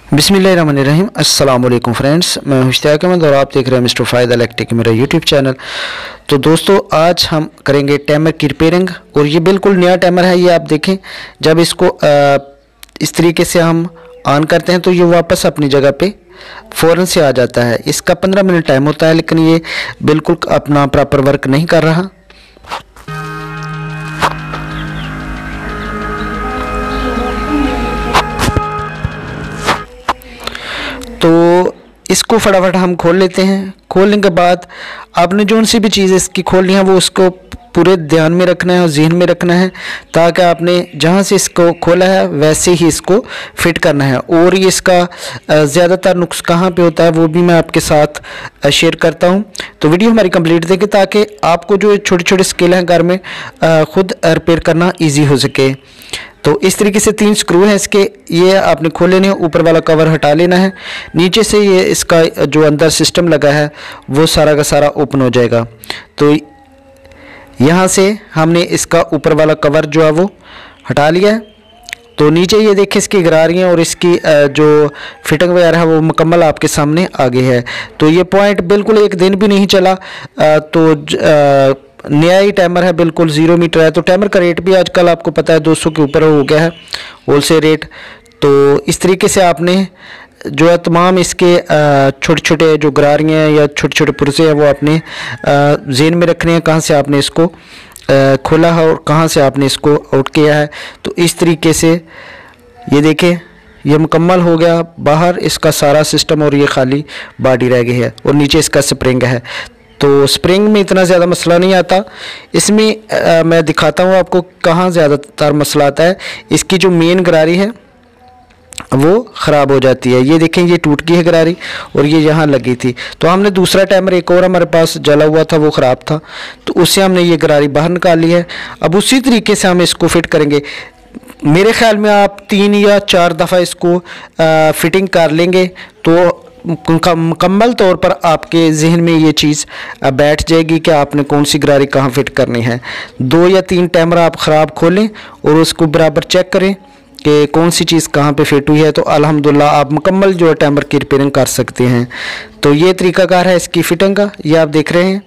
बिस्मिल्लाहिर्रहमानिर्रहीम। अस्सलाम वालेकुम फ्रेंड्स, मैं इश्तियाक अहमद और आप देख रहे हैं मिस्टर फ़ायद इलेक्ट्रिक मेरा यूट्यूब चैनल। तो दोस्तों, आज हम करेंगे टाइमर की रिपेयरिंग और ये बिल्कुल नया टाइमर है। ये आप देखें, जब इसको इस तरीके से हम ऑन करते हैं तो ये वापस अपनी जगह पे फ़ौरन से आ जाता है। इसका 15 मिनट टाइम होता है, लेकिन ये बिल्कुल अपना प्रॉपर वर्क नहीं कर रहा। तो इसको फटाफट हम खोल लेते हैं। खोलने के बाद आपने जो सी भी चीज़ इसकी खोलनी है वो उसको पूरे ध्यान में रखना है और जहन में रखना है, ताकि आपने जहाँ से इसको खोला है वैसे ही इसको फिट करना है। और ये इसका ज़्यादातर नुक्स कहाँ पे होता है वो भी मैं आपके साथ शेयर करता हूँ। तो वीडियो हमारी कंप्लीट देखें ताकि आपको जो छोटे छोटे स्किल हैं घर में ख़ुद रिपेयर करना ईजी हो सके। तो इस तरीके से 3 स्क्रू हैं इसके, ये आपने खोल लेने हैं। ऊपर वाला कवर हटा लेना है। नीचे से ये इसका जो अंदर सिस्टम लगा है वो सारा का सारा ओपन हो जाएगा। तो यहाँ से हमने इसका ऊपर वाला कवर जो है वो हटा लिया है। तो नीचे ये देखिए इसकी गरारियाँ और इसकी जो फिटिंग वगैरह है वो मुकम्मल आपके सामने आगे है। तो ये पॉइंट बिल्कुल एक दिन भी नहीं चला, तो नया ही टाइमर है, बिल्कुल 0 मीटर है। तो टाइमर का रेट भी आजकल आपको पता है 200 के ऊपर हो गया है होलसेल रेट। तो इस तरीके से आपने जो है तमाम इसके छोटे छोटे जो गरारियाँ हैं या छोटे छोटे पुर्जे हैं वो आपने ज़हन में रखने हैं, कहाँ से आपने इसको खोला है और कहाँ से आपने इसको आउट किया है। तो इस तरीके से ये देखें, ये मुकम्मल हो गया बाहर इसका सारा सिस्टम और ये खाली बॉडी रह गई है और नीचे इसका स्प्रिंग है। तो स्प्रिंग में इतना ज़्यादा मसला नहीं आता। इसमें मैं दिखाता हूँ आपको कहाँ ज़्यादातर मसला आता है। इसकी जो मेन गरारी है वो ख़राब हो जाती है। ये देखें, ये टूट गई है गरारी और ये यहाँ लगी थी। तो हमने दूसरा टाइमर एक और हमारे पास जला हुआ था, वो ख़राब था, तो उससे हमने ये गरारी बाहर निकाल ली है। अब उसी तरीके से हम इसको फिट करेंगे। मेरे ख्याल में आप 3 या 4 दफ़ा इसको फिटिंग कर लेंगे तो मुकम्मल तौर पर आपके जहन में ये चीज़ बैठ जाएगी कि आपने कौन सी गरारी कहाँ फिट करनी है। 2 या 3 टाइमर आप ख़राब खोलें और उसको बराबर चेक करें कि कौन सी चीज़ कहाँ पे फिट हुई है, तो अल्हम्दुलिल्लाह आप मुकम्मल जो है टाइमर की रिपेयरिंग कर सकते हैं। तो ये तरीकाकार है इसकी फिटिंग का, ये आप देख रहे हैं।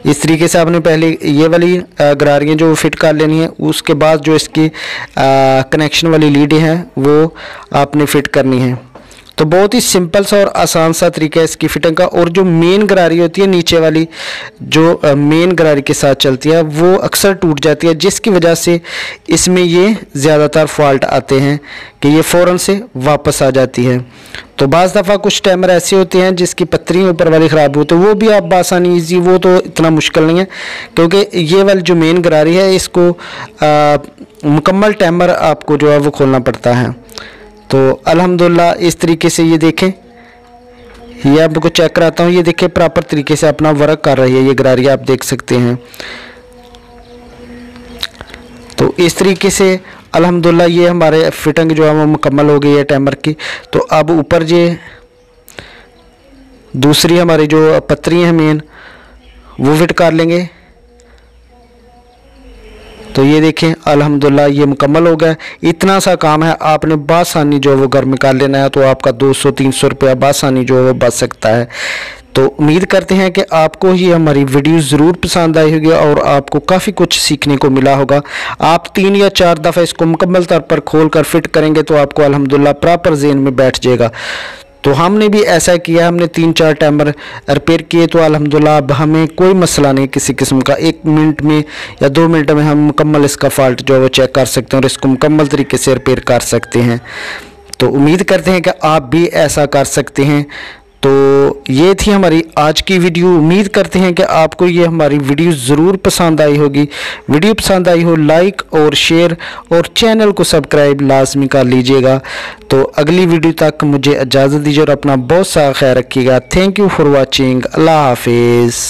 इस तरीके से आपने पहले ये वाली गरारियाँ जो फिट कर लेनी है, उसके बाद जो इसकी कनेक्शन वाली लीडें हैं वो आपने फिट करनी है। तो बहुत ही सिंपल सा और आसान सा तरीका है इसकी फिटिंग का। और जो मेन गरारी होती है नीचे वाली, जो मेन गरारी के साथ चलती है, वो अक्सर टूट जाती है, जिसकी वजह से इसमें ये ज़्यादातर फॉल्ट आते हैं कि ये फ़ौरन से वापस आ जाती है। तो बाज़ दफ़ा कुछ टाइमर ऐसे होते हैं जिसकी पत्तरी ऊपर वाली ख़राब होती है, वो भी आप बासानी ईजी, वो तो इतना मुश्किल नहीं है, क्योंकि ये वाली जो मेन गरारी है इसको मुकम्मल टाइमर आपको जो है वो खोलना पड़ता है। तो अल्हम्दुलिल्लाह इस तरीके से ये देखें, ये आपको चेक कराता हूँ। ये देखें प्रॉपर तरीके से अपना वर्क कर रही है ये गरारी, आप देख सकते हैं। तो इस तरीके से अल्हम्दुलिल्लाह ये हमारे फिटिंग जो है वो मुकम्मल हो गई है टाइमर की। तो अब ऊपर ये दूसरी हमारी जो पत्तरी हैं मेन, वो फिट कर लेंगे। तो ये देखें अल्हम्दुलिल्लाह ये मुकम्मल हो गया। इतना सा काम है, आपने बासानी जो है वो घर में कर लेना है, तो आपका 200-300 रुपया बासानी जो है वो बच सकता है। तो उम्मीद करते हैं कि आपको ये हमारी वीडियो ज़रूर पसंद आई होगी और आपको काफ़ी कुछ सीखने को मिला होगा। आप 3 या 4 दफ़ा इसको मुकम्मल तौर पर खोल कर फिट करेंगे तो आपको अल्हम्दुलिल्लाह प्रॉपर ज़हन में बैठ जाएगा। तो हमने भी ऐसा किया, हमने 3-4 टाइमर रिपेयर किए, तो अल्हम्दुलिल्लाह अब हमें कोई मसला नहीं किसी किस्म का। 1 मिनट में या 2 मिनट में हम मुकम्मल इसका फॉल्ट जो है वो चेक कर सकते हैं और इसको मुकम्मल तरीके से रिपेयर कर सकते हैं। तो उम्मीद करते हैं कि आप भी ऐसा कर सकते हैं। तो ये थी हमारी आज की वीडियो। उम्मीद करते हैं कि आपको ये हमारी वीडियो ज़रूर पसंद आई होगी। वीडियो पसंद आई हो लाइक और शेयर और चैनल को सब्सक्राइब लाजमी कर लीजिएगा। तो अगली वीडियो तक मुझे इजाज़त दीजिए और अपना बहुत सा ख्याल रखिएगा। Thank you for watching. अल्लाह हाफिज़।